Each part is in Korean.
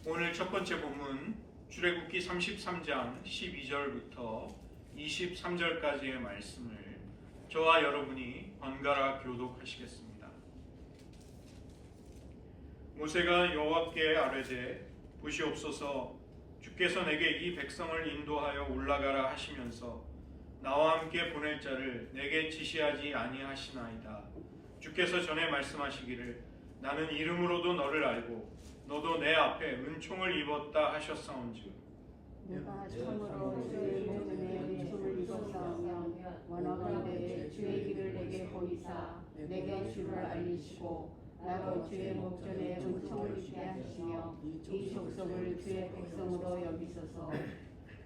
오늘 첫 번째 본문 출애굽기 33장 12절부터 23절까지의 말씀을 저와 여러분이 번갈아 교독하시겠습니다. 모세가 여호와께 아뢰되 보시옵소서, 주께서 내게 이 백성을 인도하여 올라가라 하시면서 나와 함께 보낼 자를 내게 지시하지 아니하시나이다. 주께서 전에 말씀하시기를 나는 이름으로도 너를 알고 너도 내 앞에 은총을 입었다 하셨사온즉 내가 참으로 주의 모든에 은총을 입었사오며 원하건대 주의 길을 내게 보이사 내게 주를 알리시고 나도 주의 목전에 은총을 입게 하시며 이 족속을 주의 백성으로 여기소서.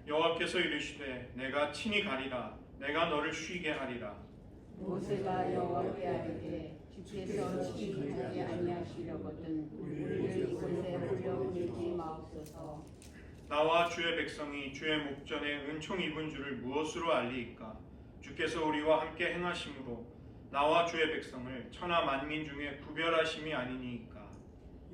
여호와께서 이르시되 내가 친히 가리라. 내가 너를 쉬게 하리라. 모세가 여호와께 아뢰되 주께서 친히 하지 아니하시려거든 우리를 이곳에 올려보내지 마옵소서. 나와 주의 백성이 주의 목전에 은총 입은 줄을 무엇으로 알리이까? 주께서 우리와 함께 행하심으로 나와 주의 백성을 천하 만민 중에 구별하심이 아니니이까.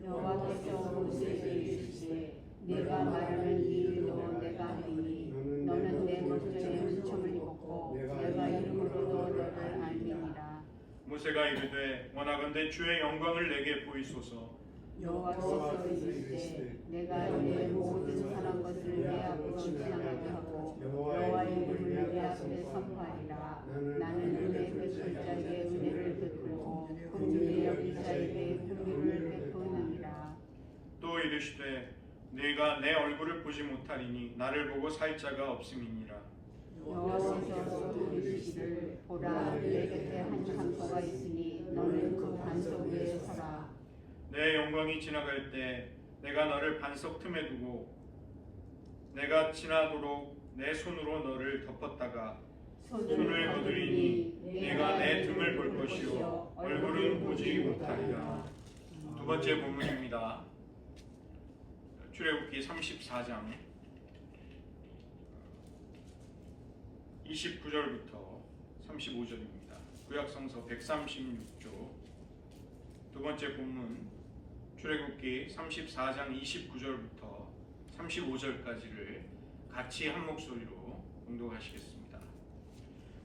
여호와께서 모세에게 이르시되 내가 말하는 이 일도 내가 하리니 너는 내 목전에 은총을 입었고 내가 이름으로도 너를 알미니라. 모세가 이르되 원하건대 주의 영광을 내게 보이소서. 여호와께서 이르시되 내가 내 모든 선한 것을 내 앞으로 지나가게 하고 여호와의 이름을 내 앞에 선포하리라. 나는 은혜 베풀 자에게 은혜를 베풀고 긍휼히 여길 자에게 긍휼을 베푸느니라. 또 이르시되 네가 내 얼굴을 보지 못하리니 나를 보고 살 자가 없음이니라. 여호와께서 또 이르시기를 보라 내 곁에 한 장소가 있으니 너는 그 반석 위에 서라. 내 영광이 지나갈 때 내가 너를 반석 틈에 두고 내가 지나도록 내 손으로 너를 덮었다가 손을 거두리니 내가 내 등을 볼 것이요 얼굴은 보지 못하리라. 두 번째 본문입니다. 출애굽기 34장 29절부터 35절입니다. 구약성서 136조. 두 번째 본문 출애굽기 34장 29절부터 35절까지를 같이 한 목소리로 봉독하시겠습니다.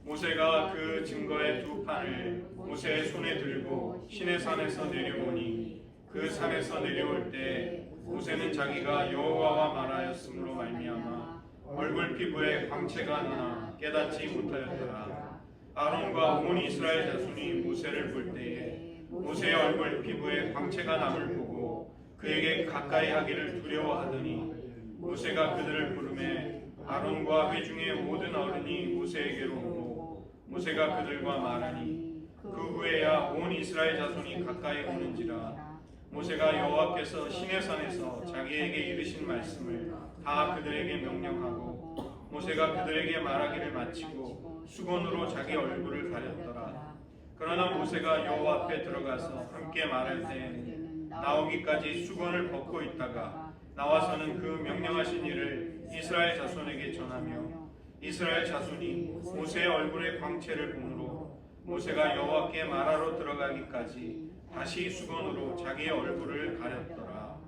모세가 그 증거의 두 판을 모세의 손에 들고 시내산에서 내려오니 그 산에서 내려올 때 모세는 자기가 여호와와 말하였으므로 말미암아 얼굴 피부에 광채가 나나 깨닫지 못하였더라. 아론과 온 이스라엘 자손이 모세를 볼 때에 모세의 얼굴 피부에 광채가 남을 보고 그에게 가까이 하기를 두려워하더니 모세가 그들을 부르매 아론과 회중의 모든 어른이 모세에게로 오고 모세가 그들과 말하니 그 후에야 온 이스라엘 자손이 가까이 오는지라. 모세가 여호와께서 시내산에서 자기에게 이르신 말씀을 다 그들에게 명령하고 모세가 그들에게 말하기를 마치고 수건으로 자기 얼굴을 가렸더라. 그러나 모세가 여호와 앞에 들어가서 함께 말할 때에는 나오기까지 수건을 벗고 있다가 나와서는 그 명령하신 일을 이스라엘 자손에게 전하며 이스라엘 자손이 모세의 얼굴에 광채를 보므로 모세가 여호와께 말하러 들어가기까지 다시 수건으로 자기의 얼굴을 가렸더라.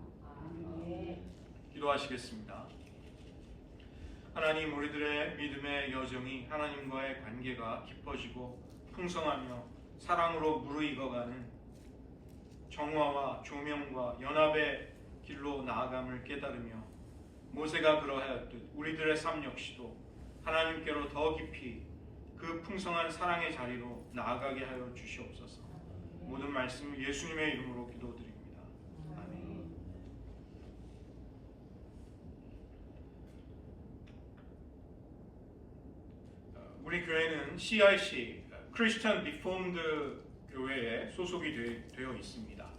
기도하시겠습니다. 하나님, 우리들의 믿음의 여정이 하나님과의 관계가 깊어지고 풍성하며 사랑으로 무르익어가는 정화와 조명과 연합의 길로 나아감을 깨달으며 모세가 그러하였듯 우리들의 삶 역시도 하나님께로 더 깊이 그 풍성한 사랑의 자리로 나아가게 하여 주시옵소서. 모든 말씀 예수님의 이름으로 기도드립니다. 아멘. 우리 교회는 CRC, 크리스천 리폼드 교회에 소속이 되어 있습니다.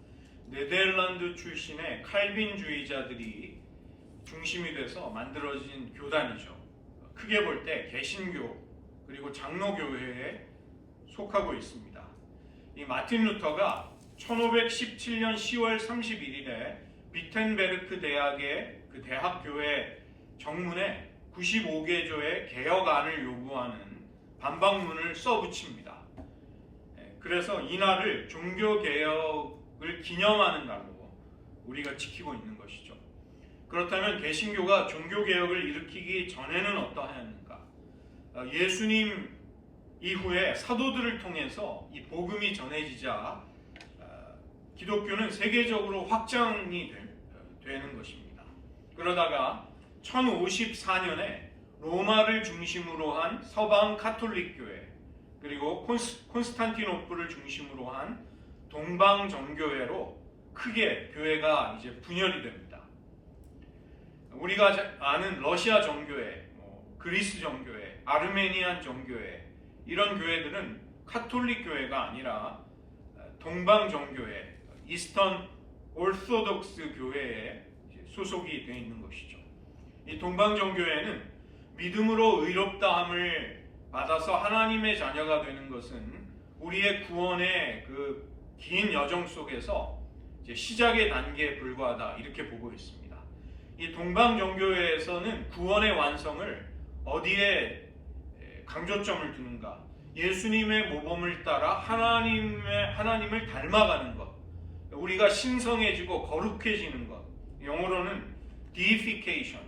네덜란드 출신의 칼빈주의자들이 중심이 돼서 만들어진 교단이죠. 크게 볼 때 개신교 그리고 장로교회에 속하고 있습니다. 이 마틴 루터가 1517년 10월 31일에 비텐베르크 대학의 그 대학교회 정문에 95개조의 개혁안을 요구하는 반박문을 써붙입니다. 그래서 이날을 종교개혁을 기념하는 날로 우리가 지키고 있는 것이죠. 그렇다면 개신교가 종교개혁을 일으키기 전에는 어떠하였는가? 예수님 이후에 사도들을 통해서 이 복음이 전해지자 기독교는 세계적으로 확장이 되는 것입니다. 그러다가 1054년에 로마를 중심으로 한 서방 카톨릭 교회, 그리고 콘스탄티노플을 중심으로 한 동방 정교회로 크게 교회가 이제 분열이 됩니다. 우리가 아는 러시아 정교회, 그리스 정교회, 아르메니안 정교회, 이런 교회들은 카톨릭 교회가 아니라 동방 정교회, 이스턴 오르소독스 교회에 소속이 되어 있는 것이죠. 이 동방 정교회는 믿음으로 의롭다함을 받아서 하나님의 자녀가 되는 것은 우리의 구원의 그 긴 여정 속에서 이제 시작의 단계에 불과하다, 이렇게 보고 있습니다. 이 동방 정교회에서는 구원의 완성을 어디에 강조점을 두는가? 예수님의 모범을 따라 하나님을 닮아가는 것, 우리가 신성해지고 거룩해지는 것, 영어로는 deification,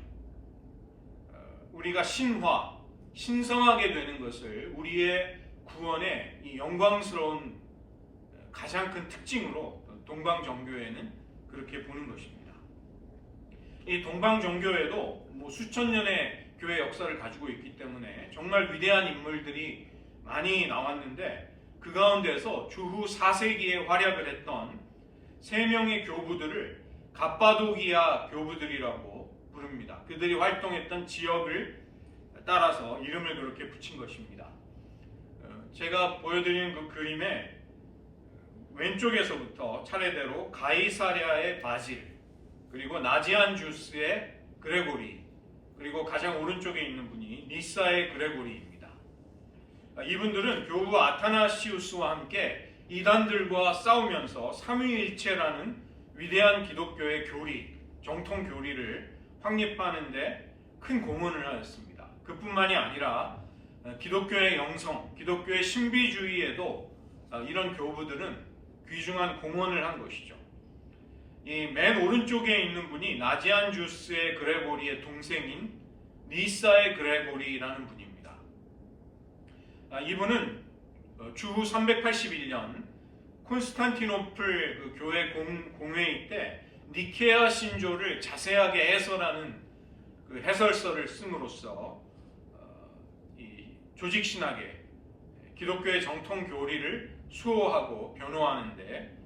우리가 신성하게 되는 것을 우리의 구원의 이 영광스러운 가장 큰 특징으로 동방 정교회는 그렇게 보는 것입니다. 이 동방 정교회도 수천 년의 교회 역사를 가지고 있기 때문에 정말 위대한 인물들이 많이 나왔는데, 그 가운데서 주후 4세기에 활약을 했던 3명의 교부들을 갑바도기아 교부들이라고 부릅니다. 그들이 활동했던 지역을 따라서 이름을 그렇게 붙인 것입니다. 제가 보여드리는 그 그림에 왼쪽에서부터 차례대로 가이사랴의 바질, 그리고 나지안주스의 그레고리, 그리고 가장 오른쪽에 있는 분이 니사의 그레고리입니다. 이분들은 교부 아타나시우스와 함께 이단들과 싸우면서 삼위일체라는 위대한 기독교의 교리, 정통 교리를 확립하는 데 큰 공헌을 하였습니다. 그뿐만이 아니라 기독교의 영성, 기독교의 신비주의에도 이런 교부들은 귀중한 공헌을 한 것이죠. 이 맨 오른쪽에 있는 분이 나지안주스의 그레고리의 동생인 니사의 그레고리라는 분입니다. 이분은 주후 381년 콘스탄티노플 그 교회 공회의 때 니케아 신조를 자세하게 해설하는 그 해설서를 씀으로써 조직 신학의 기독교의 정통 교리를 수호하고 변호하는데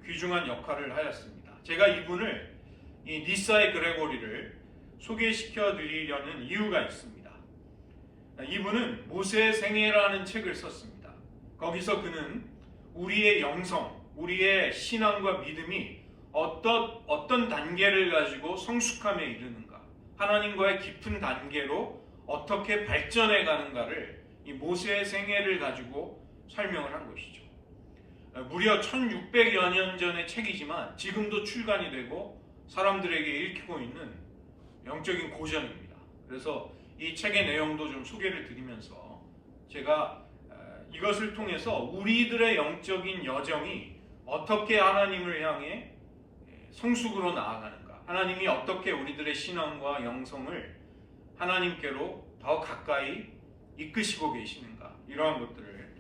귀중한 역할을 하였습니다. 제가 이분을, 이 니사의 그레고리를 소개시켜 드리려는 이유가 있습니다. 이분은 모세의 생애라는 책을 썼습니다. 거기서 그는 우리의 영성, 우리의 신앙과 믿음이 어떤 단계를 가지고 성숙함에 이르는가, 하나님과의 깊은 단계로 어떻게 발전해 가는가를 이 모세의 생애를 가지고 설명을 한 것이죠. 무려 1600여 년 전의 책이지만 지금도 출간이 되고 사람들에게 읽히고 있는 영적인 고전입니다. 그래서 이 책의 내용도 좀 소개를 드리면서 제가 이것을 통해서 우리들의 영적인 여정이 어떻게 하나님을 향해 성숙으로 나아가는가, 하나님이 어떻게 우리들의 신앙과 영성을 하나님께로 더 가까이 이끄시고 계시는가, 이러한 것들을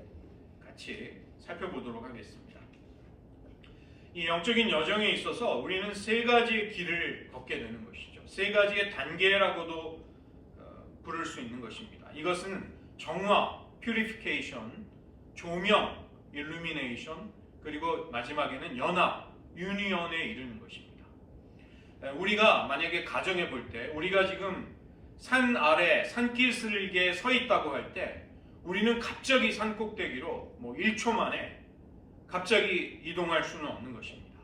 같이 살펴보도록 하겠습니다. 이 영적인 여정에 있어서 우리는 3가지의 길을 걷게 되는 것이죠. 3가지의 단계라고도 부를 수 있는 것입니다. 이것은 정화, purification, 조명, illumination, 그리고 마지막에는 연합, union에 이르는 것입니다. 우리가 만약에 가정해 볼 때, 우리가 지금 산 아래 산기슭에 서 있다고 할 때 우리는 갑자기 산 꼭대기로 1초 만에 갑자기 이동할 수는 없는 것입니다.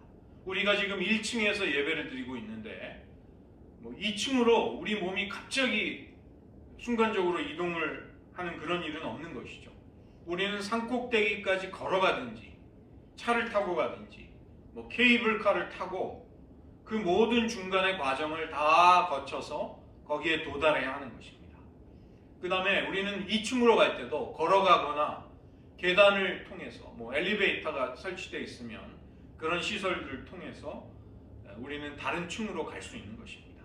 우리가 지금 1층에서 예배를 드리고 있는데 2층으로 우리 몸이 갑자기 순간적으로 이동을 하는 그런 일은 없는 것이죠. 우리는 산 꼭대기까지 걸어가든지 차를 타고 가든지 케이블카를 타고 그 모든 중간의 과정을 다 거쳐서 거기에 도달해야 하는 것입니다. 그 다음에 우리는 2층으로 갈 때도 걸어가거나 계단을 통해서 엘리베이터가 설치되어 있으면 그런 시설들을 통해서 우리는 다른 층으로 갈 수 있는 것입니다.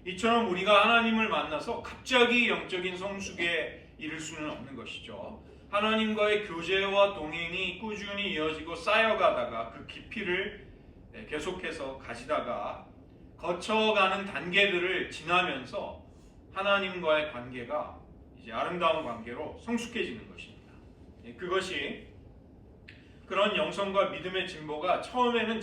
이처럼 우리가 하나님을 만나서 갑자기 영적인 성숙에 이를 수는 없는 것이죠. 하나님과의 교제와 동행이 꾸준히 이어지고 쌓여가다가 그 깊이를 계속해서 가지다가 거쳐가는 단계들을 지나면서 하나님과의 관계가 이제 아름다운 관계로 성숙해지는 것입니다. 그것이 그런 영성과 믿음의 진보가 처음에는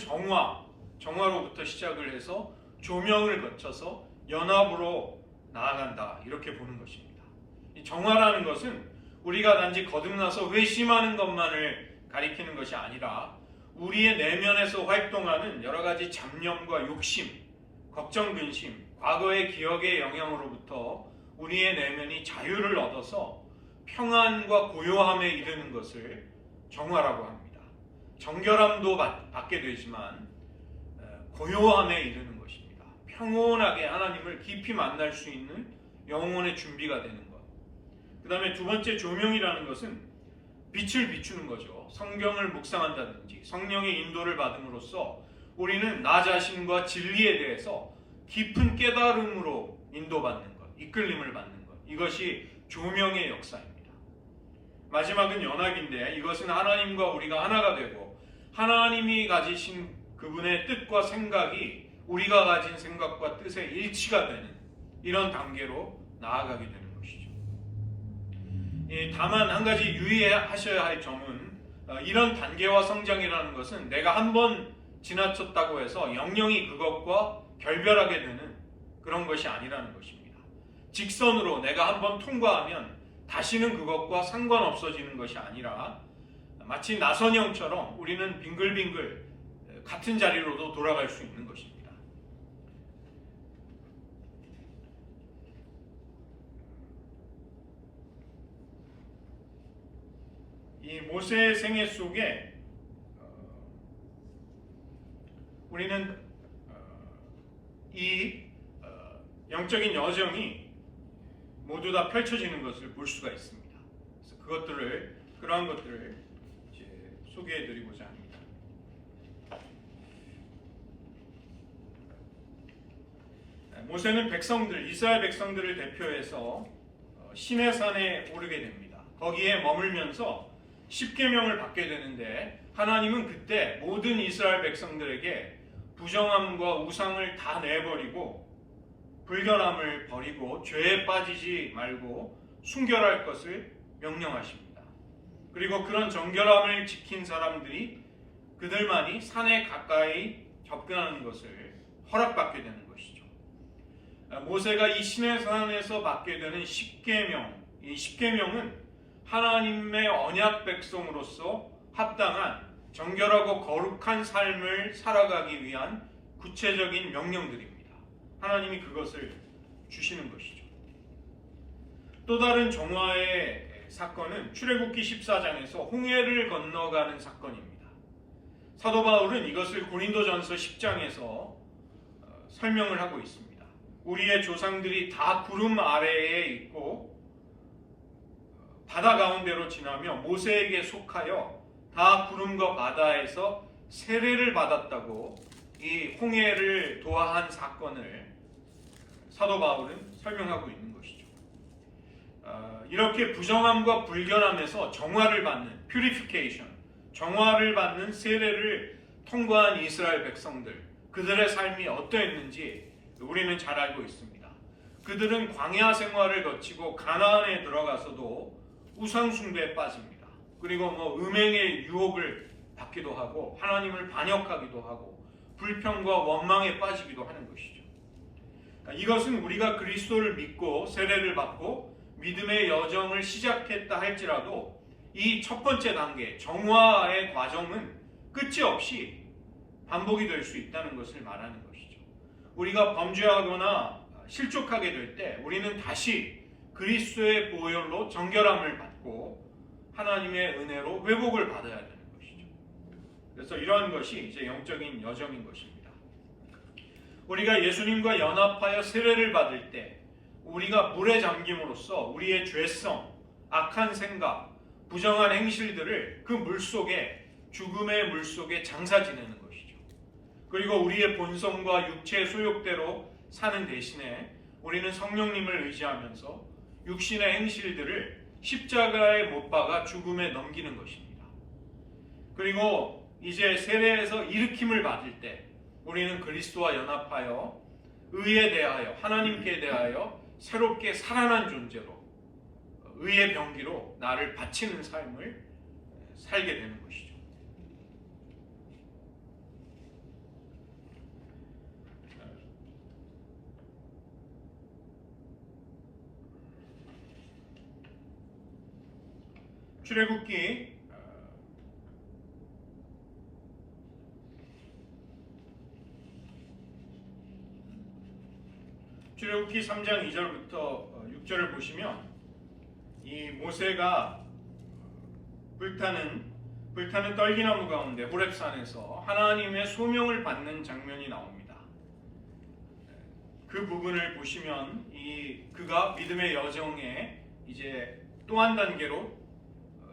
정화로부터 시작을 해서 조명을 거쳐서 연합으로 나아간다, 이렇게 보는 것입니다. 이 정화라는 것은 우리가 단지 거듭나서 회심하는 것만을 가리키는 것이 아니라 우리의 내면에서 활동하는 여러 가지 잡념과 욕심, 걱정, 근심, 과거의 기억의 영향으로부터 우리의 내면이 자유를 얻어서 평안과 고요함에 이르는 것을 정화라고 합니다. 정결함도 받게 되지만 고요함에 이르는 것입니다. 평온하게 하나님을 깊이 만날 수 있는 영혼의 준비가 되는 것. 그 다음에 두 번째, 조명이라는 것은 빛을 비추는 거죠. 성경을 묵상한다든지 성령의 인도를 받음으로써 우리는 나 자신과 진리에 대해서 깊은 깨달음으로 인도받는 것, 이끌림을 받는 것. 이것이 조명의 역사입니다. 마지막은 연합인데, 이것은 하나님과 우리가 하나가 되고 하나님이 가지신 그분의 뜻과 생각이 우리가 가진 생각과 뜻의 일치가 되는 이런 단계로 나아가게 되는 것이죠. 다만 한 가지 유의하셔야 할 점은 이런 단계와 성장이라는 것은 내가 한번 지나쳤다고 해서 영영이 그것과 결별하게 되는 그런 것이 아니라는 것입니다. 직선으로 내가 한번 통과하면 다시는 그것과 상관없어지는 것이 아니라 마치 나선형처럼 우리는 빙글빙글 같은 자리로도 돌아갈 수 있는 것입니다. 이 모세의 생애 속에 우리는 이 영적인 여정이 모두 다 펼쳐지는 것을 볼 수가 있습니다. 그래서 그러한 것들을 이제 소개해드리고자 합니다. 모세는 이스라엘 백성들을 대표해서 시내산에 오르게 됩니다. 거기에 머물면서 10계명을 받게 되는데, 하나님은 그때 모든 이스라엘 백성들에게 부정함과 우상을 다 내버리고 불결함을 버리고 죄에 빠지지 말고 순결할 것을 명령하십니다. 그리고 그런 정결함을 지킨 사람들이 그들만이 산에 가까이 접근하는 것을 허락받게 되는 것이죠. 모세가 이 시내산에서 받게 되는 10계명, 이 10계명은 하나님의 언약 백성으로서 합당한 정결하고 거룩한 삶을 살아가기 위한 구체적인 명령들입니다. 하나님이 그것을 주시는 것이죠. 또 다른 정화의 사건은 출애굽기 14장에서 홍해를 건너가는 사건입니다. 사도 바울은 이것을 고린도전서 10장에서 설명을 하고 있습니다. 우리의 조상들이 다 구름 아래에 있고 바다 가운데로 지나며 모세에게 속하여 다 구름과 바다에서 세례를 받았다고 이 홍해를 도하한 사건을 사도 바울은 설명하고 있는 것이죠. 이렇게 부정함과 불결함에서 정화를 받는 purification, 정화를 받는 세례를 통과한 이스라엘 백성들, 그들의 삶이 어떠했는지 우리는 잘 알고 있습니다. 그들은 광야 생활을 거치고 가나안에 들어가서도 우상 숭배에 빠집니다. 그리고 음행의 유혹을 받기도 하고 하나님을 반역하기도 하고 불평과 원망에 빠지기도 하는 것이죠. 이것은 우리가 그리스도를 믿고 세례를 받고 믿음의 여정을 시작했다 할지라도 이 첫 번째 단계 정화의 과정은 끝이 없이 반복이 될 수 있다는 것을 말하는 것이죠. 우리가 범죄하거나 실족하게 될 때 우리는 다시 그리스도의 보혈로 정결함을 받고 하나님의 은혜로 회복을 받아야 되는 것이죠. 그래서 이러한 것이 이제 영적인 여정인 것입니다. 우리가 예수님과 연합하여 세례를 받을 때 우리가 물에 잠김으로써 우리의 죄성, 악한 생각, 부정한 행실들을 그 물속에, 죽음의 물속에 장사 지내는 것이죠. 그리고 우리의 본성과 육체의 소욕대로 사는 대신에 우리는 성령님을 의지하면서 육신의 행실들을 십자가에 못 박아 죽음에 넘기는 것입니다. 그리고 이제 세례에서 일으킴을 받을 때 우리는 그리스도와 연합하여 의에 대하여 하나님께 대하여 새롭게 살아난 존재로 의의 병기로 나를 바치는 삶을 살게 되는 것이죠. 출애굽기 3장 2절부터 6절을 보시면 이 모세가 불타는 떨기나무 가운데 호렙산에서 하나님의 소명을 받는 장면이 나옵니다. 그 부분을 보시면 그가 믿음의 여정에 이제 또 한 단계로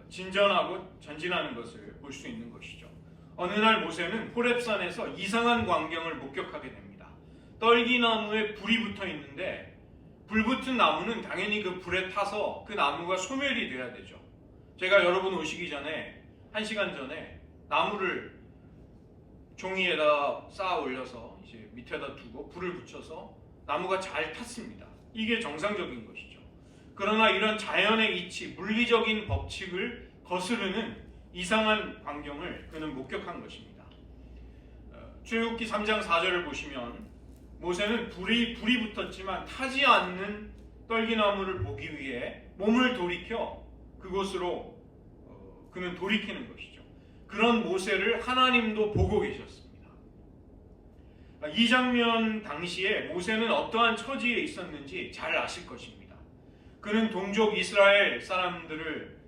진전하고 전진하는 것을 볼 수 있는 것이죠. 어느 날 모세는 호렙산에서 이상한 광경을 목격하게 됩니다. 떨기나무에 불이 붙어 있는데 불 붙은 나무는 당연히 그 불에 타서 그 나무가 소멸이 돼야 되죠. 제가 여러분 오시기 전에 1시간 전에 나무를 종이에다 쌓아 올려서 이제 밑에다 두고 불을 붙여서 나무가 잘 탔습니다. 이게 정상적인 것이죠. 그러나 이런 자연의 이치, 물리적인 법칙을 거스르는 이상한 광경을 그는 목격한 것입니다. 출애굽기 3장 4절을 보시면 모세는 불이 붙었지만 타지 않는 떨기나무를 보기 위해 몸을 돌이켜 그곳으로 그는 돌이키는 것이죠. 그런 모세를 하나님도 보고 계셨습니다. 이 장면 당시에 모세는 어떠한 처지에 있었는지 잘 아실 것입니다. 그는 동족 이스라엘 사람들을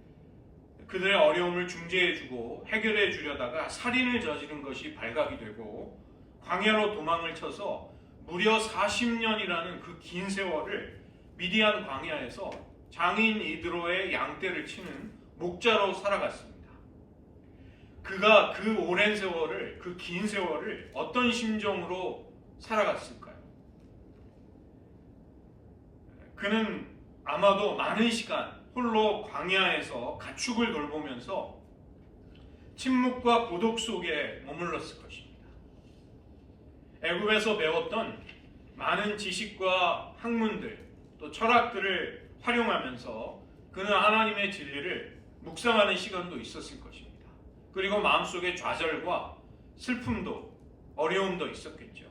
그들의 어려움을 중재해주고 해결해 주려다가 살인을 저지른 것이 발각이 되고 광야로 도망을 쳐서 무려 40년이라는 그 긴 세월을 미디안 광야에서 장인 이드로의 양떼를 치는 목자로 살아갔습니다. 그가 그 오랜 세월을, 그 긴 세월을 어떤 심정으로 살아갔을까요? 그는 아마도 많은 시간 홀로 광야에서 가축을 돌보면서 침묵과 고독 속에 머물렀을 것입니다. 애굽에서 배웠던 많은 지식과 학문들 또 철학들을 활용하면서 그는 하나님의 진리를 묵상하는 시간도 있었을 것입니다. 그리고 마음속에 좌절과 슬픔도 어려움도 있었겠죠.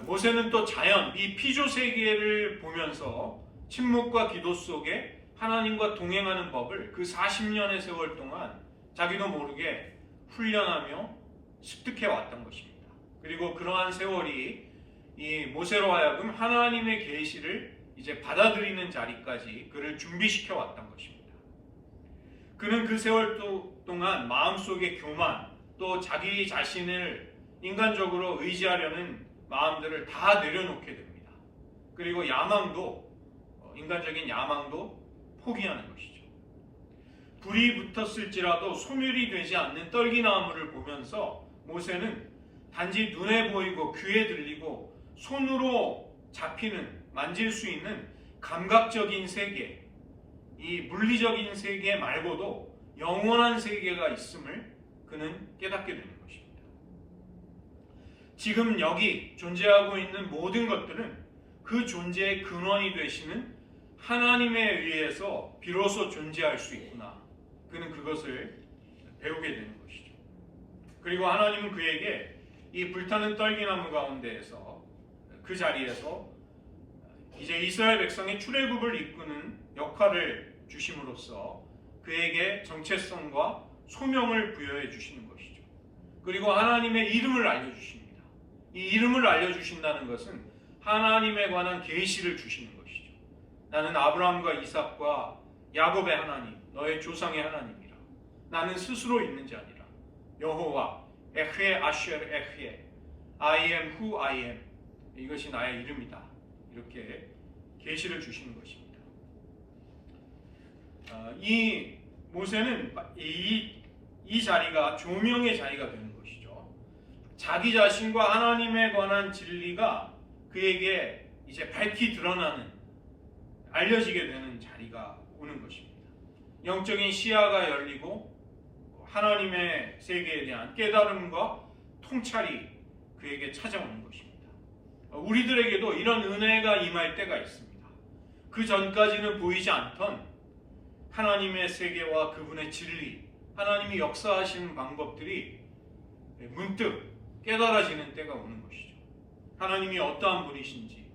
모세는 또 자연, 이 피조 세계를 보면서 침묵과 기도 속에 하나님과 동행하는 법을 그 40년의 세월 동안 자기도 모르게 훈련하며 습득해 왔던 것입니다. 그리고 그러한 세월이 이 모세로 하여금 하나님의 계시를 이제 받아들이는 자리까지 그를 준비시켜 왔던 것입니다. 그는 그 세월 동안 마음속에 교만, 또 자기 자신을 인간적으로 의지하려는 마음들을 다 내려놓게 됩니다. 그리고 야망도, 인간적인 야망도 포기하는 것이죠. 불이 붙었을지라도 소멸이 되지 않는 떨기나무를 보면서 모세는 단지 눈에 보이고 귀에 들리고 손으로 잡히는, 만질 수 있는 감각적인 세계, 이 물리적인 세계 말고도 영원한 세계가 있음을 그는 깨닫게 되는 것입니다. 지금 여기 존재하고 있는 모든 것들은 그 존재의 근원이 되시는 하나님에 의해서 비로소 존재할 수 있구나. 그는 그것을 배우게 되는 것이죠. 그리고 하나님은 그에게 이 불타는 떨기나무 가운데에서 그 자리에서 이제 이스라엘 백성의 출애굽을 이끄는 역할을 주심으로써 그에게 정체성과 소명을 부여해 주시는 것이죠. 그리고 하나님의 이름을 알려주십니다. 이 이름을 알려주신다는 것은 하나님에 관한 계시를 주시는 것이죠. 나는 아브라함과 이삭과 야곱의 하나님, 너의 조상의 하나님이라. 나는 스스로 있는 자 아니라 여호와 에흐에 아쉘 에흐에 I am who I am. 이것이 나의 이름이다. 이렇게 계시를 주시는 것입니다. 이 모세는 이 자리가 조명의 자리가 되는 것이죠. 자기 자신과 하나님에 관한 진리가 그에게 이제 밝히 드러나는, 알려지게 되는 자리가 오는 것입니다. 영적인 시야가 열리고 하나님의 세계에 대한 깨달음과 통찰이 그에게 찾아오는 것입니다. 우리들에게도 이런 은혜가 임할 때가 있습니다. 그 전까지는 보이지 않던 하나님의 세계와 그분의 진리, 하나님이 역사하시는 방법들이 문득 깨달아지는 때가 오는 것이죠. 하나님이 어떠한 분이신지,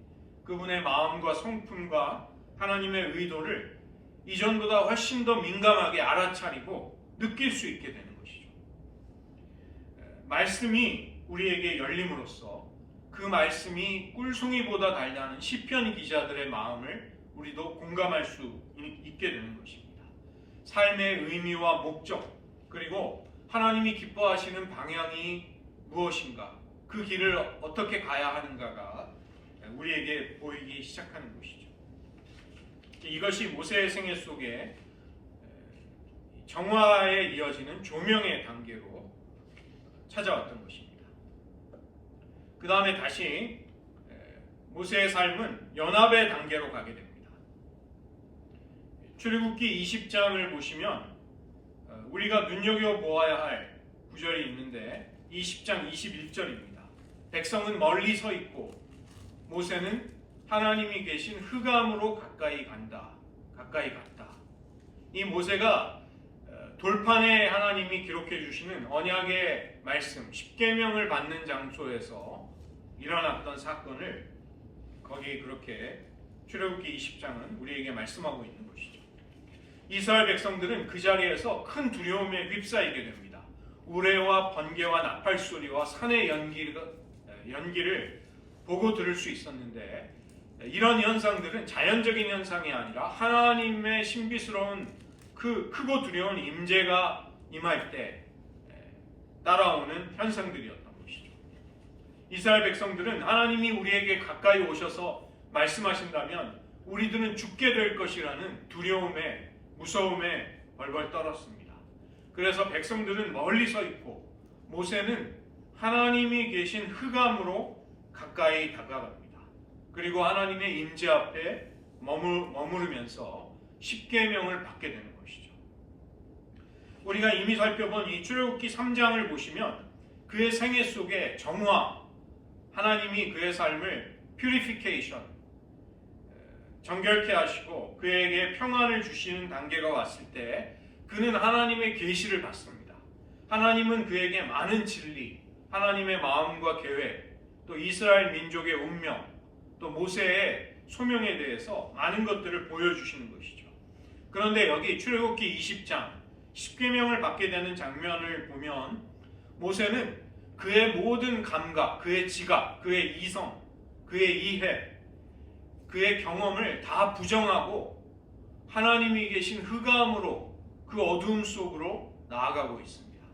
그분의 마음과 성품과 하나님의 의도를 이전보다 훨씬 더 민감하게 알아차리고 느낄 수 있게 되는 것이죠. 말씀이 우리에게 열림으로써 그 말씀이 꿀송이보다 달다는 시편 기자들의 마음을 우리도 공감할 수 있게 되는 것입니다. 삶의 의미와 목적, 그리고 하나님이 기뻐하시는 방향이 무엇인가, 그 길을 어떻게 가야 하는가가 우리에게 보이기 시작하는 것이죠. 이것이 모세의 생애 속에 정화에 이어지는 조명의 단계로 찾아왔던 것입니다. 그 다음에 다시 모세의 삶은 연합의 단계로 가게 됩니다. 출애굽기 20장을 보시면 우리가 눈여겨보아야 할 구절이 있는데 20장 21절입니다. 백성은 멀리 서 있고 모세는 하나님이 계신 흑암으로 가까이 간다. 가까이 갔다. 이 모세가 돌판에 하나님이 기록해 주시는 언약의 말씀, 십계명을 받는 장소에서 일어났던 사건을 거기 그렇게 출애굽기 20장은 우리에게 말씀하고 있는 것이죠. 이스라엘 백성들은 그 자리에서 큰 두려움에 휩싸이게 됩니다. 우레와 번개와 나팔 소리와 산의 연기를 보고 들을 수 있었는데, 이런 현상들은 자연적인 현상이 아니라 하나님의 신비스러운 그 크고 두려운 임재가 임할 때 따라오는 현상들이었던 것이죠. 이스라엘 백성들은 하나님이 우리에게 가까이 오셔서 말씀하신다면 우리들은 죽게 될 것이라는 두려움에, 무서움에 벌벌 떨었습니다. 그래서 백성들은 멀리 서 있고 모세는 하나님이 계신 흑암으로 가까이 다가갑니다. 그리고 하나님의 임재 앞에 머무르면서 십계명을 받게 되는 것이죠. 우리가 이미 살펴본 이 출애굽기 3장을 보시면 그의 생애 속에 정화, 하나님이 그의 삶을 purification, 정결케 하시고 그에게 평안을 주시는 단계가 왔을 때 그는 하나님의 계시를 받습니다. 하나님은 그에게 많은 진리, 하나님의 마음과 계획, 또 이스라엘 민족의 운명, 또 모세의 소명에 대해서 많은 것들을 보여주시는 것이죠. 그런데 여기 출애굽기 20장 십계명을 받게 되는 장면을 보면 모세는 그의 모든 감각, 그의 지각, 그의 이성, 그의 이해, 그의 경험을 다 부정하고 하나님이 계신 흑암으로, 그 어두움 속으로 나아가고 있습니다.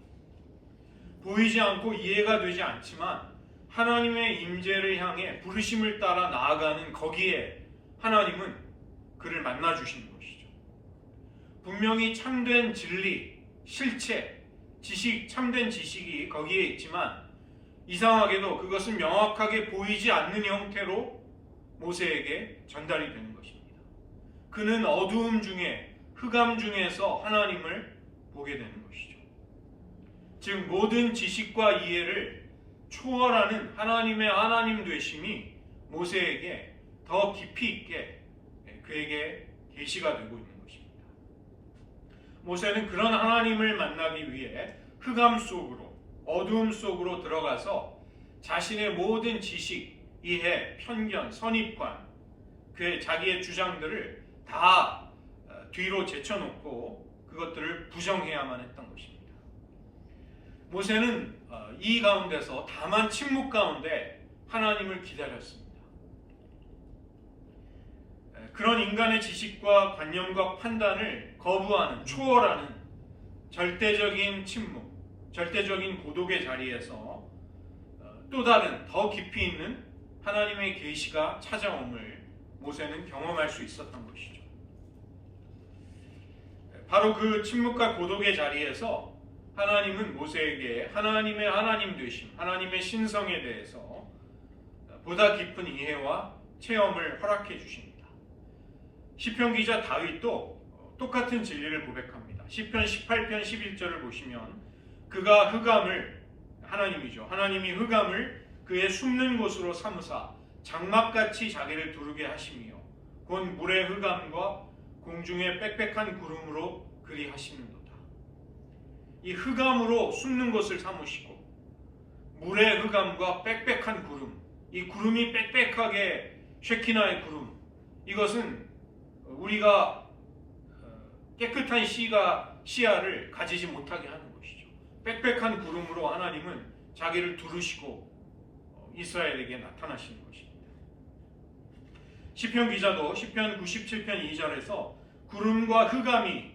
보이지 않고 이해가 되지 않지만 하나님의 임재를 향해 부르심을 따라 나아가는 거기에 하나님은 그를 만나주시는 것이죠. 분명히 참된 진리, 실체, 지식, 참된 지식이 거기에 있지만 이상하게도 그것은 명확하게 보이지 않는 형태로 모세에게 전달이 되는 것입니다. 그는 어두움 중에, 흑암 중에서 하나님을 보게 되는 것이죠. 즉 모든 지식과 이해를 초월하는 하나님의 하나님 되심이 모세에게 더 깊이 있게 그에게 계시가 되고 있는 것입니다. 모세는 그런 하나님을 만나기 위해 흑암 속으로, 어두움 속으로 들어가서 자신의 모든 지식, 이해, 편견, 선입관, 그의 자기의 주장들을 다 뒤로 제쳐놓고 그것들을 부정해야만 했던 것입니다. 모세는 이 가운데서 다만 침묵 가운데 하나님을 기다렸습니다. 그런 인간의 지식과 관념과 판단을 거부하는, 초월하는 절대적인 침묵, 절대적인 고독의 자리에서 또 다른 더 깊이 있는 하나님의 계시가 찾아옴을 모세는 경험할 수 있었던 것이죠. 바로 그 침묵과 고독의 자리에서 하나님은 모세에게 하나님의 하나님 되심, 하나님의 신성에 대해서 보다 깊은 이해와 체험을 허락해 주십니다. 시편 기자 다윗도 똑같은 진리를 고백합니다. 시편 18편 11절을 보시면 그가 흑암을, 하나님이죠, 하나님이 흑암을 그의 숨는 곳으로 삼으사 장막같이 자기를 두르게 하시며 곧 물의 흑암과 공중의 빽빽한 구름으로 그리 하시는도다. 이 흑암으로 숨는 곳을 삼으시고 물의 흑암과 빽빽한 구름, 이 구름이 빽빽하게 쉐키나의 구름, 이것은 우리가 깨끗한 시야를 가지지 못하게 하는 것이죠. 빽빽한 구름으로 하나님은 자기를 두르시고 이스라엘에게 나타나시는 것입니다. 시편 기자도 시편 97편 2절에서 구름과 흑암이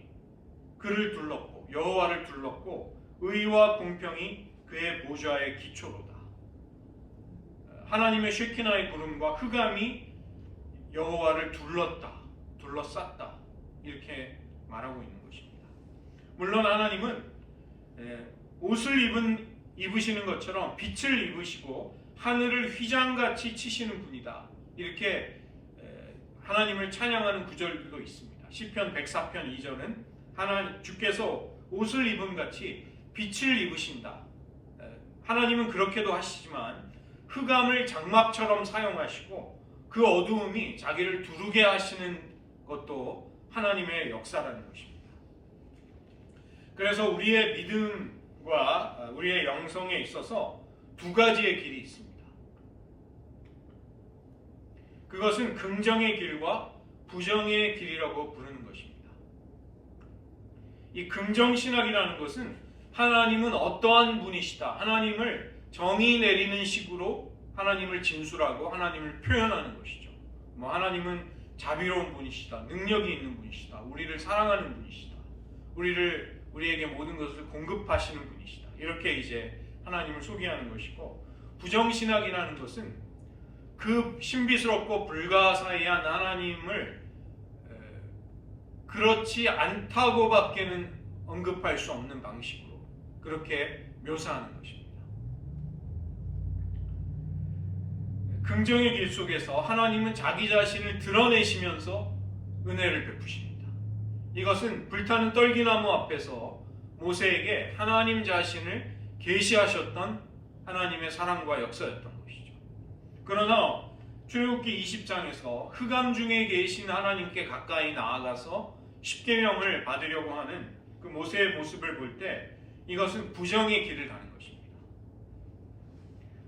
그를 둘렀고 여호와를 둘렀고 의와 공평이 그의 보좌의 기초로다. 하나님의 쉐키나의 구름과 흑암이 여호와를 둘러쌌다, 이렇게 말하고 있는 것입니다. 물론 하나님은 옷을 입으시는 것처럼 빛을 입으시고 하늘을 휘장같이 치시는 분이다, 이렇게 하나님을 찬양하는 구절들도 있습니다. 시편 104편 2절은 주께서 옷을 입은 같이 빛을 입으신다. 하나님은 그렇게도 하시지만 흑암을 장막처럼 사용하시고 그 어두움이 자기를 두르게 하시는 것도 하나님의 역사라는 것입니다. 그래서 우리의 믿음과 우리의 영성에 있어서 두 가지의 길이 있습니다. 그것은 긍정의 길과 부정의 길이라고 부르는 것입니다. 이 긍정신학이라는 것은 하나님은 어떠한 분이시다, 하나님을 정의 내리는 식으로 하나님을 진술하고 하나님을 표현하는 것이죠. 하나님은 자비로운 분이시다, 능력이 있는 분이시다, 우리를 사랑하는 분이시다, 우리에게 모든 것을 공급하시는 분이시다, 이렇게 이제 하나님을 소개하는 것이고, 부정신학이라는 것은 그 신비스럽고 불가사의한 하나님을 그렇지 않다고밖에는 언급할 수 없는 방식으로 그렇게 묘사하는 것입니다. 긍정의 길 속에서 하나님은 자기 자신을 드러내시면서 은혜를 베푸십니다. 이것은 불타는 떨기나무 앞에서 모세에게 하나님 자신을 계시하셨던 하나님의 사랑과 역사였던 것이죠. 그러나 출애굽기 20장에서 흑암 중에 계신 하나님께 가까이 나아가서 십계명을 받으려고 하는 그 모세의 모습을 볼 때 이것은 부정의 길을 가는 것입니다.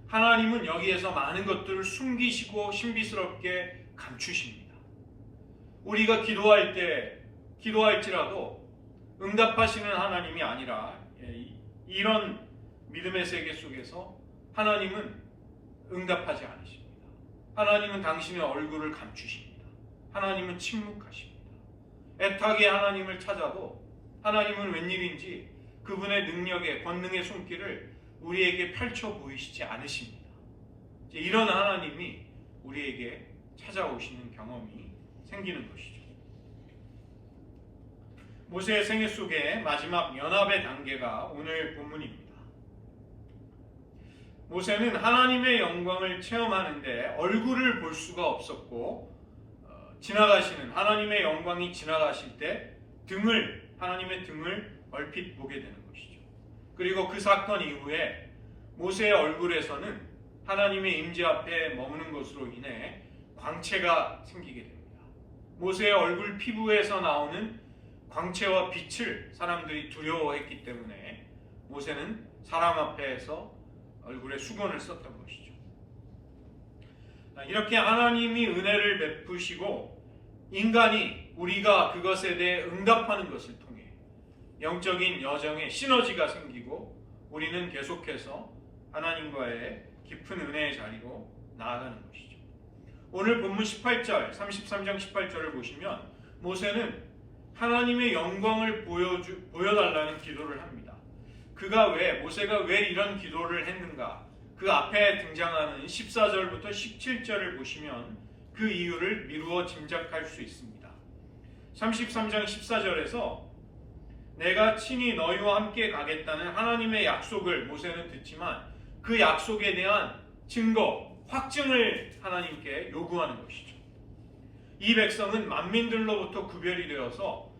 하나님은 여기에서 많은 것들을 숨기시고 신비스럽게 감추십니다. 우리가 기도할지라도 응답하시는 하나님이 아니라 이런 믿음의 세계 속에서 하나님은 응답하지 않으십니다. 하나님은 당신의 얼굴을 감추십니다. 하나님은 침묵하십니다. 애타게 하나님을 찾아도 하나님은 웬일인지 그분의 능력의 권능의 손길을 우리에게 펼쳐 보이시지 않으십니다. 이런 하나님이 우리에게 찾아오시는 경험이 생기는 것이죠. 모세의 생애 속의 마지막 연합의 단계가 오늘 본문입니다. 모세는 하나님의 영광을 체험하는데 얼굴을 볼 수가 없었고 지나가시는 하나님의 영광이 지나가실 때 하나님의 등을 얼핏 보게 되는 것이죠. 그리고 그 사건 이후에 모세의 얼굴에서는 하나님의 임재 앞에 머무는 것으로 인해 광채가 생기게 됩니다. 모세의 얼굴 피부에서 나오는 광채와 빛을 사람들이 두려워했기 때문에 모세는 사람 앞에서 얼굴에 수건을 썼던 것이죠. 이렇게 하나님이 은혜를 베푸시고 우리가 그것에 대해 응답하는 것을 통해 영적인 여정에 시너지가 생기고 우리는 계속해서 하나님과의 깊은 은혜의 자리로 나아가는 것이죠. 오늘 본문 18절, 33장 18절을 보시면 모세는 하나님의 영광을 보여달라는 기도를 합니다. 모세가 왜 이런 기도를 했는가? 그 앞에 등장하는 14절부터 17절을 보시면 그 이유를 미루어 짐작할 수 있습니다. 33장 14절에서 내가 친히 너희와 함께 가겠다는 하나님의 약속을 모세는 듣지만 그 약속에 대한 증거, 확증을 하나님께 요구하는 것이죠. 이 백성은 만민들로부터 구별이 되어서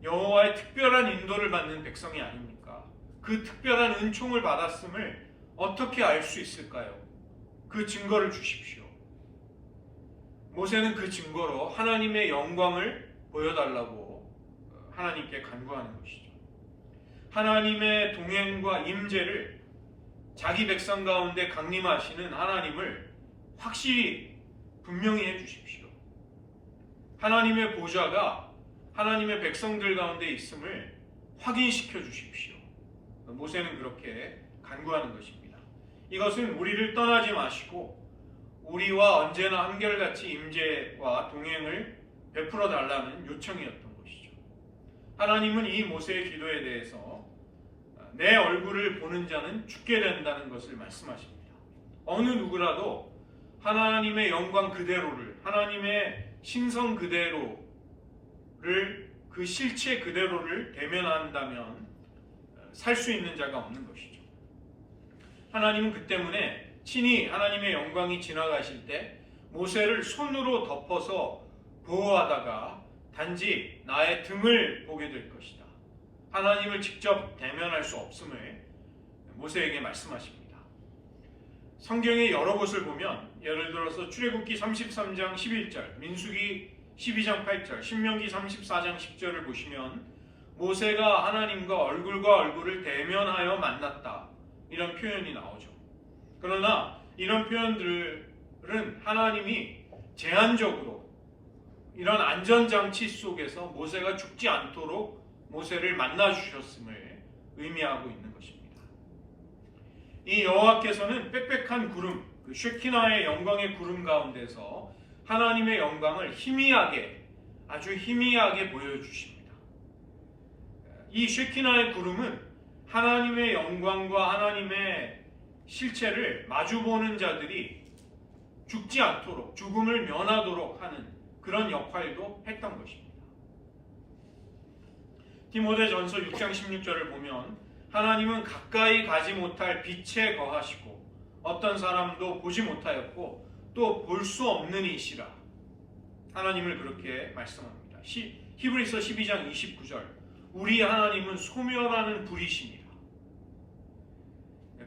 여호와의 특별한 인도를 받는 백성이 아닙니까? 그 특별한 은총을 받았음을 어떻게 알 수 있을까요? 그 증거를 주십시오. 모세는 그 증거로 하나님의 영광을 보여달라고 하나님께 간구하는 것이죠. 하나님의 동행과 임재를 자기 백성 가운데 강림하시는 하나님을 확실히 분명히 해주십시오. 하나님의 보좌가 하나님의 백성들 가운데 있음을 확인시켜 주십시오. 모세는 그렇게 간구하는 것입니다. 이것은 우리를 떠나지 마시고 우리와 언제나 한결같이 임재와 동행을 베풀어 달라는 요청이었던 것이죠. 하나님은 이 모세의 기도에 대해서 내 얼굴을 보는 자는 죽게 된다는 것을 말씀하십니다. 어느 누구라도 하나님의 영광 그대로를, 하나님의 신성 그대로를, 그 실체 그대로를 대면한다면 살 수 있는 자가 없는 것이죠. 하나님은 그 때문에 친히 하나님의 영광이 지나가실 때 모세를 손으로 덮어서 보호하다가 단지 나의 등을 보게 될 것이다. 하나님을 직접 대면할 수 없음을 모세에게 말씀하십니다. 성경의 여러 곳을 보면 예를 들어서 출애굽기 33장 11절, 민수기 12장 8절, 신명기 34장 10절을 보시면 모세가 하나님과 얼굴과 얼굴을 대면하여 만났다, 이런 표현이 나오죠. 그러나 이런 표현들은 하나님이 제한적으로 이런 안전장치 속에서 모세가 죽지 않도록 모세를 만나 주셨음을 의미하고 있는 것입니다. 이 여호와께서는 빽빽한 구름, 그 쉐키나의 영광의 구름 가운데서 하나님의 영광을 희미하게, 아주 희미하게 보여주십니다. 이 쉐키나의 구름은 하나님의 영광과 하나님의 실체를 마주보는 자들이 죽지 않도록, 죽음을 면하도록 하는 그런 역할도 했던 것입니다. 디모데전서 6장 16절을 보면 하나님은 가까이 가지 못할 빛에 거하시고 어떤 사람도 보지 못하였고 또 볼 수 없는 이시라. 하나님을 그렇게 말씀합니다. 히브리서 12장 29절, 우리 하나님은 소멸하는 불이시니라.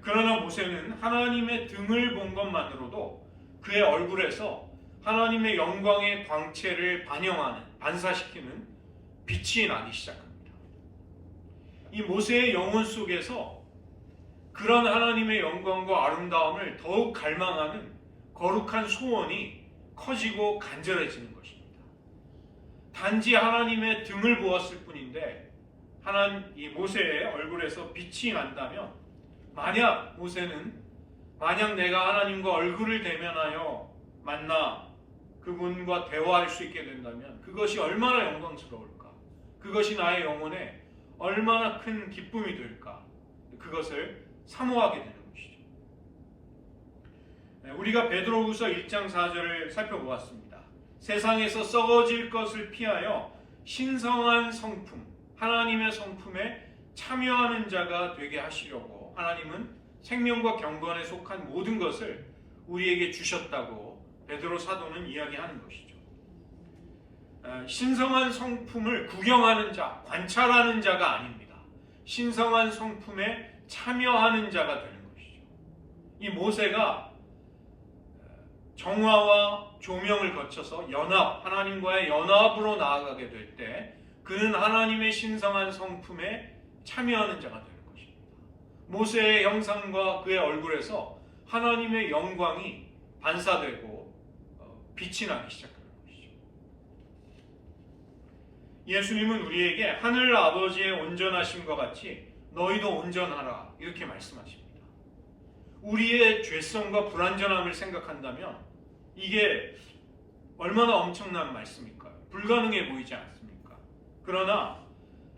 그러나 모세는 하나님의 등을 본 것만으로도 그의 얼굴에서 하나님의 영광의 광채를 반영하는, 반사시키는 빛이 나기 시작합니다. 이 모세의 영혼 속에서 그런 하나님의 영광과 아름다움을 더욱 갈망하는 거룩한 소원이 커지고 간절해지는 것입니다. 단지 하나님의 등을 보았을 뿐인데 이 모세의 얼굴에서 빛이 난다면, 만약 내가 하나님과 얼굴을 대면하여 만나 그분과 대화할 수 있게 된다면 그것이 얼마나 영광스러울까, 그것이 나의 영혼에 얼마나 큰 기쁨이 될까, 그것을 사모하게 되는 것이죠. 우리가 베드로후서 1장 4절을 살펴보았습니다. 세상에서 썩어질 것을 피하여 신성한 성품, 하나님의 성품에 참여하는 자가 되게 하시려고 하나님은 생명과 경건에 속한 모든 것을 우리에게 주셨다고 베드로 사도는 이야기하는 것이죠. 신성한 성품을 구경하는 자, 관찰하는 자가 아닙니다. 신성한 성품에 참여하는 자가 되는 것이죠. 이 모세가 정화와 조명을 거쳐서 하나님과의 연합으로 나아가게 될 때 그는 하나님의 신성한 성품에 참여하는 자가 되는 것입니다. 모세의 형상과 그의 얼굴에서 하나님의 영광이 반사되고 빛이 나기 시작하는 것이죠. 예수님은 우리에게 하늘 아버지의 온전하심과 같이 너희도 온전하라, 이렇게 말씀하십니다. 우리의 죄성과 불완전함을 생각한다면 이게 얼마나 엄청난 말씀일까요? 불가능해 보이지 않습니까? 그러나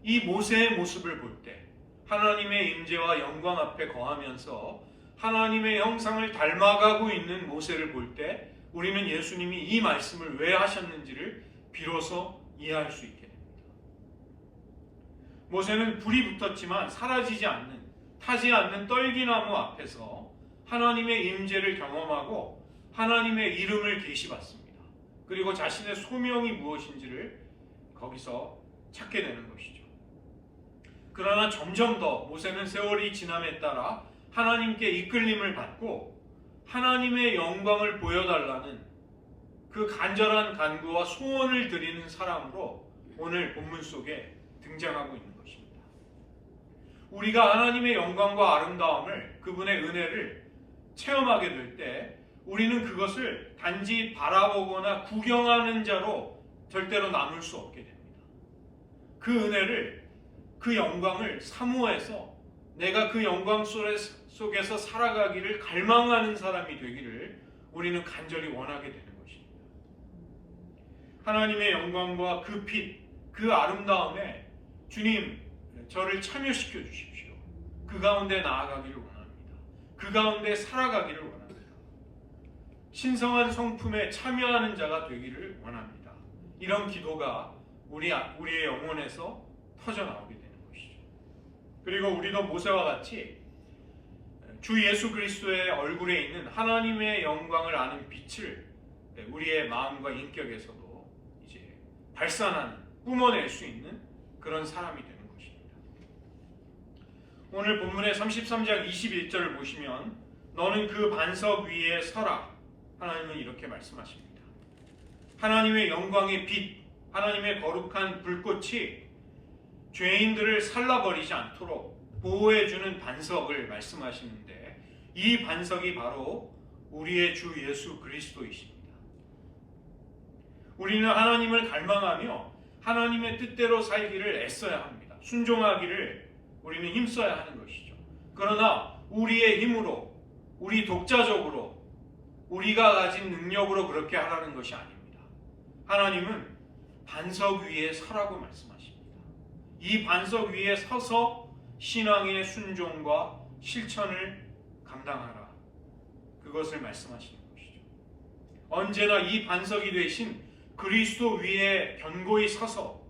이 모세의 모습을 볼 때, 하나님의 임재와 영광 앞에 거하면서 하나님의 형상을 닮아가고 있는 모세를 볼 때 우리는 예수님이 이 말씀을 왜 하셨는지를 비로소 이해할 수 있게 됩니다. 모세는 불이 붙었지만 사라지지 않는, 타지 않는 떨기나무 앞에서 하나님의 임재를 경험하고 하나님의 이름을 계시받습니다. 그리고 자신의 소명이 무엇인지를 거기서 찾게 되는 것이죠. 그러나 점점 더 모세는 세월이 지남에 따라 하나님께 이끌림을 받고 하나님의 영광을 보여달라는 그 간절한 간구와 소원을 드리는 사람으로 오늘 본문 속에 등장하고 있는 것입니다. 우리가 하나님의 영광과 아름다움을, 그분의 은혜를 체험하게 될 때 우리는 그것을 단지 바라보거나 구경하는 자로 절대로 남을 수 없게 됩니다. 그 은혜를, 그 영광을 사모해서 내가 그 영광 속에서 살아가기를 갈망하는 사람이 되기를 우리는 간절히 원하게 되는 것입니다. 하나님의 영광과 그 빛, 그 아름다움에 주님, 저를 참여시켜 주십시오. 그 가운데 나아가기를 원합니다. 그 가운데 살아가기를 원합니다. 신성한 성품에 참여하는 자가 되기를 원합니다. 이런 기도가 우리의 영혼에서 터져나오게 되는 것이죠. 그리고 우리도 모세와 같이 주 예수 그리스도의 얼굴에 있는 하나님의 영광을 아는 빛을 우리의 마음과 인격에서도 이제 발산하는, 뿜어낼 수 있는 그런 사람이 되는 것입니다. 오늘 본문의 33장 21절을 보시면 너는 그 반석 위에 서라. 하나님은 이렇게 말씀하십니다. 하나님의 영광의 빛, 하나님의 거룩한 불꽃이 죄인들을 살라버리지 않도록 보호해주는 반석을 말씀하시는데 이 반석이 바로 우리의 주 예수 그리스도이십니다. 우리는 하나님을 갈망하며 하나님의 뜻대로 살기를 애써야 합니다. 순종하기를 우리는 힘써야 하는 것이죠. 그러나 우리의 힘으로, 우리 독자적으로, 우리가 가진 능력으로 그렇게 하라는 것이 아닙니다. 하나님은 반석 위에 서라고 말씀하십니다. 이 반석 위에 서서 신앙의 순종과 실천을 감당하라. 그것을 말씀하시는 것이죠. 언제나 이 반석이 되신 그리스도 위에 견고히 서서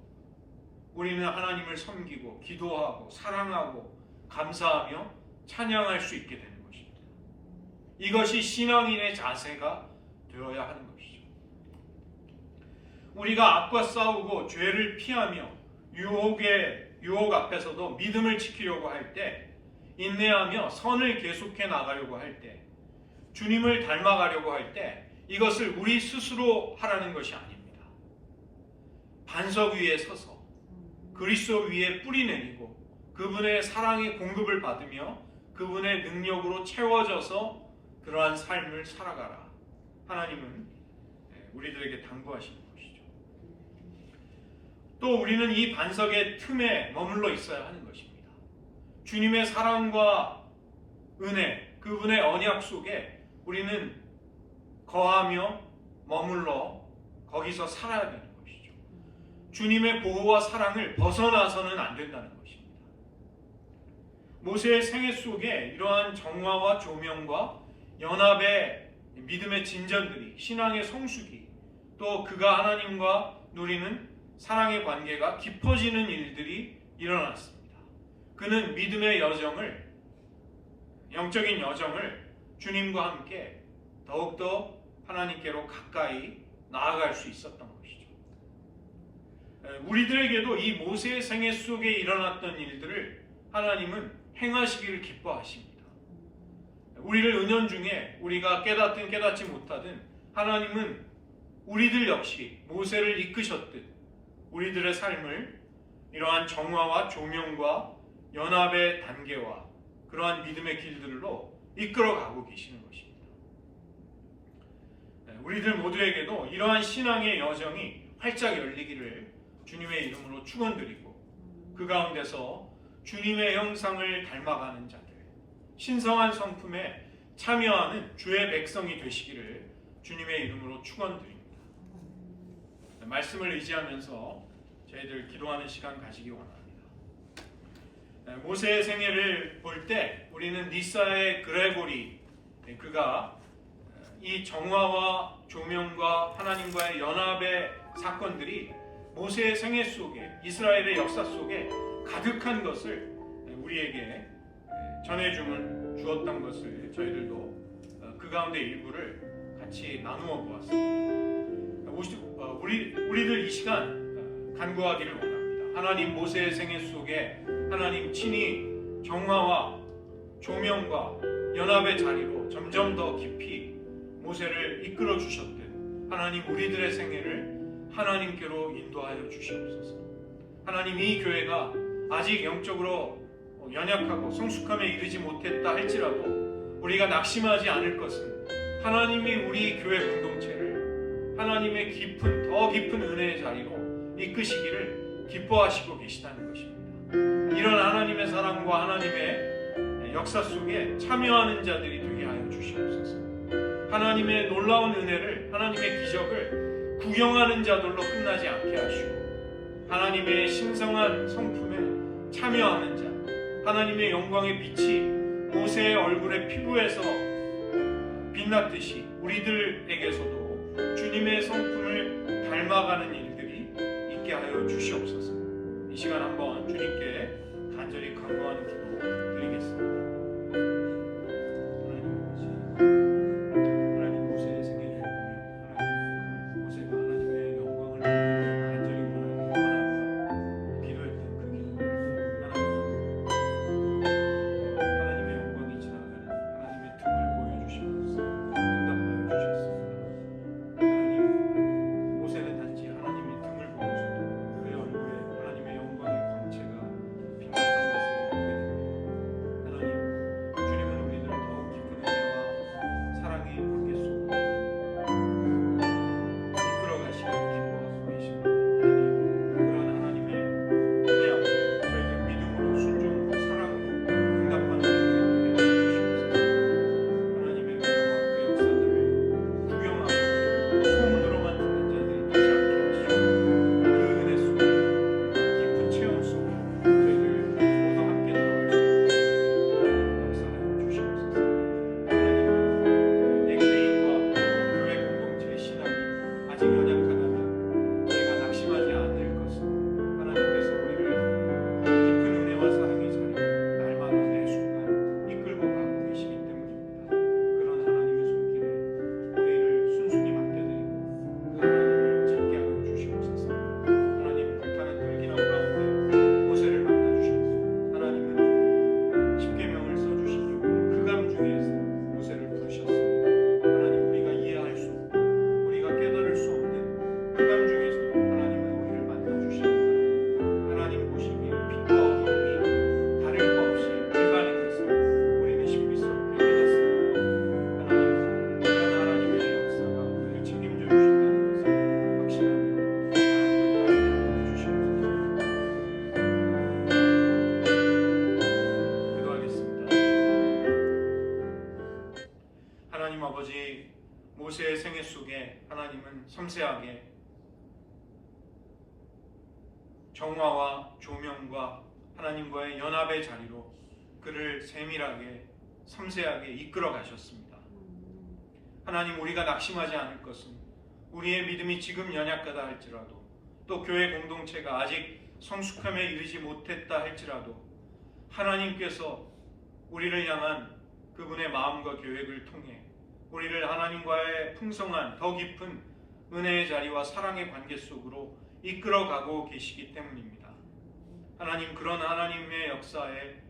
우리는 하나님을 섬기고 기도하고 사랑하고 감사하며 찬양할 수 있게 되는 것입니다. 이것이 신앙인의 자세가 되어야 하는 것이죠. 우리가 악과 싸우고 죄를 피하며 유혹 앞에서도 믿음을 지키려고 할 때, 인내하며 선을 계속해 나가려고 할 때, 주님을 닮아가려고 할 때 이것을 우리 스스로 하라는 것이 아닙니다. 반석 위에 서서 그리스도 위에 뿌리 내리고 그분의 사랑의 공급을 받으며 그분의 능력으로 채워져서 그러한 삶을 살아가라. 하나님은 우리들에게 당부하시는 것이죠. 또 우리는 이 반석의 틈에 머물러 있어야 하는 것입니다. 주님의 사랑과 은혜, 그분의 언약 속에 우리는 거하며 머물러 거기서 살아야 되는 것이죠. 주님의 보호와 사랑을 벗어나서는 안 된다는 것입니다. 모세의 생애 속에 이러한 정화와 조명과 연합의 믿음의 진전들이, 신앙의 성숙이, 또 그가 하나님과 누리는 사랑의 관계가 깊어지는 일들이 일어났습니다. 그는 믿음의 여정을, 영적인 여정을 주님과 함께 더욱더 하나님께로 가까이 나아갈 수 있었던 것이죠. 우리들에게도 이 모세의 생애 속에 일어났던 일들을 하나님은 행하시기를 기뻐하십니다. 우리를 은연중에 우리가 깨닫든 깨닫지 못하든 하나님은 우리들 역시 모세를 이끄셨듯 우리들의 삶을 이러한 정화와 조명과 연합의 단계와 그러한 믿음의 길들로 이끌어가고 계시는 것입니다. 우리들 모두에게도 이러한 신앙의 여정이 활짝 열리기를 주님의 이름으로 축원드리고 그 가운데서 주님의 형상을 닮아가는 자들, 신성한 성품에 참여하는 주의 백성이 되시기를 주님의 이름으로 축원드립니다. 말씀을 의지하면서 저희들 기도하는 시간 가지기 원합니다. 모세의 생애를 볼 때 우리는 니사의 그레고리, 그가 이 정화와 조명과 하나님과의 연합의 사건들이 모세의 생애 속에, 이스라엘의 역사 속에 가득한 것을 우리에게 전해주었던 것을 저희들도 그 가운데 일부를 같이 같이 나누어 보았습니다. 우리들 이 시간 간구하기를 원합니다. 하나님 모세의 생애 속에 하나님 친히 정화와 조명과 연합의 자리로 점점 더 깊이 모세를 이끌어 주셨듯 하나님 우리들의 생애를 하나님께로 인도하여 주시옵소서. 하나님 이 교회가 아직 영적으로 연약하고 성숙함에 이르지 못했다 할지라도 우리가 낙심하지 않을 것은 하나님이 우리 교회 공동체를 하나님의 깊은 더 깊은 은혜의 자리로 이끄시기를 기뻐하시고 계시다는 것입니다. 이런 하나님의 사랑과 하나님의 역사 속에 참여하는 자들이 되게 하여 주시옵소서. 하나님의 놀라운 은혜를 하나님의 기적을 구경하는 자들로 끝나지 않게 하시고 하나님의 신성한 성품에 참여하는 자 하나님의 영광의 빛이 모세의 얼굴의 피부에서 빛났듯이 우리들에게서도 주님의 성품을 닮아가는 일들이 있게 하여 주시옵소서. 이 시간 한번 주님께 간절히 간구하는 기도 드리겠습니다. 하나님 모세의 생애를 보며 하나님 모세가 하나님의 영광을 간절히 원하며 기도했던 그 기도를 하나님의 영광이 지나가는 하나님의 등을 보여주시면서 응답하여 주셨습니다. 하나님 모세는 단지 하나님의 등을 보면서도 그의 얼굴에 하나님의 영광의 광채가 빛났던 것을 보게 됩니다. 하나님 주님은 우리들을 더욱 깊은 은혜와 사랑의 관계 속으로 이끌어 가시기를 기뻐하고 계십니다. 하나님 그런 하나님의 은혜 앞에 저희들 믿음으로 순종으로 사랑으로 응답하는 자들이 되게 하여 주시옵소서. 하나님의 은혜와 그 역사들을 구경하고 소문으로만 듣는 자들이 되지 않게 하시고 그 은혜 속에 깊은 체험 속에 저희들 모두 함께 들어갈 수 있는 역사하여 주시옵소서. 하나님 내 개인과 교회 공동체의 신앙이 아직 연약하다면 우리가 낙심하지 않을 것은 하나님께서 우리를 깊은 은혜와 사랑의 자리로 날마다 매 순간 이끌고 가고 계시기 때문입니다. 그런 하나님의 손길에 우리를 순순히 맡겨드리고 그 하나님을 찾게 하여 주시옵소서. 하나님 불타는 들기름 가운데 모세를 만나주셨고 하나님은 십계명을 써주시기 위해 흑암 중에서 모세를 부르셨습니다. 하나님 우리가 이해할 수 없고 우리가 깨달을 수 없는 흑암 중에서도 하나님은 우리를 만나주십니다. 하나님 보시기에 빛과 어둠이 다를 바 없이 일반인 것을 우리는 신비스럽게 깨닫습니다. 하나님 그런 하나님의 역사가 우리를 책임져 주신다는 것을 확신하며 하나님을 주시옵소서. 기도하겠습니다. 하나님 아버지 모세의 생애 속에 하나님은 섬세하게 정화와 조명과 하나님과의 연합의 자리로 그를 세밀하게 섬세하게 이끌어 가셨습니다. 하나님 우리가 낙심하지 않을 것은 우리의 믿음이 지금 연약하다 할지라도 또 교회 공동체가 아직 성숙함에 이르지 못했다 할지라도 하나님께서 우리를 향한 그분의 마음과 계획을 통해 우리를 하나님과의 풍성한 더 깊은 은혜의 자리와 사랑의 관계 속으로 이끌어가고 계시기 때문입니다. 하나님 그런 하나님의 역사에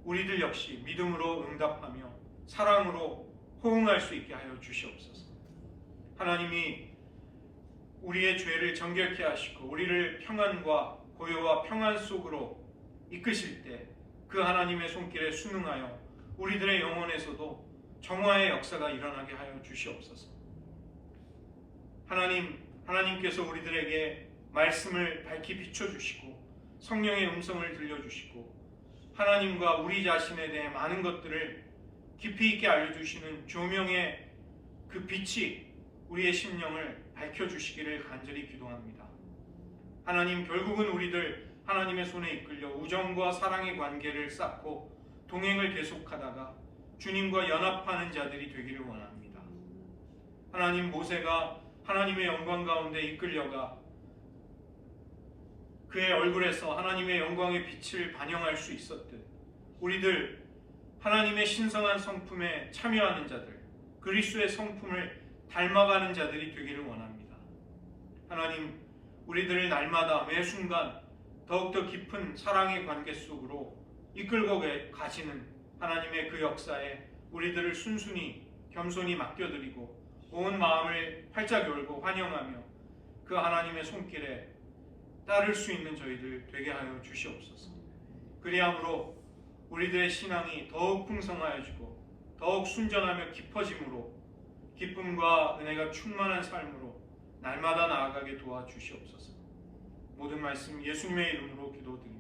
우리들 역시 믿음으로 응답하며 사랑으로 호응할 수 있게 하여 주시옵소서. 하나님이 우리의 죄를 정결케 하시고 우리를 평안과 고요와 평안 속으로 이끄실 때 그 하나님의 손길에 순응하여 우리들의 영혼에서도 정화의 역사가 일어나게 하여 주시옵소서. 하나님께서 우리들에게 말씀을 밝히 비춰주시고 성령의 음성을 들려주시고 하나님과 우리 자신에 대해 많은 것들을 깊이 있게 알려주시는 조명의 그 빛이 우리의 심령을 밝혀주시기를 간절히 기도합니다. 하나님 결국은 우리들 하나님의 손에 이끌려 우정과 사랑의 관계를 쌓고 동행을 계속하다가 주님과 연합하는 자들이 되기를 원합니다. 하나님 모세가 하나님의 영광 가운데 이끌려가 그의 얼굴에서 하나님의 영광의 빛을 반영할 수 있었듯 우리들 하나님의 신성한 성품에 참여하는 자들 그리스도의 성품을 닮아가는 자들이 되기를 원합니다. 하나님, 우리들을 날마다 매 순간 더욱더 깊은 사랑의 관계 속으로 이끌고 가시는 하나님의 그 역사에 우리들을 순순히 겸손히 맡겨드리고 온 마음을 활짝 열고 환영하며 그 하나님의 손길에 따를 수 있는 저희들 되게 하여 주시옵소서. 그리함으로 우리들의 신앙이 더욱 풍성하여지고 더욱 순전하며 깊어짐으로 기쁨과 은혜가 충만한 삶으로 날마다 나아가게 도와주시옵소서. 모든 말씀 예수님의 이름으로 기도드립니다.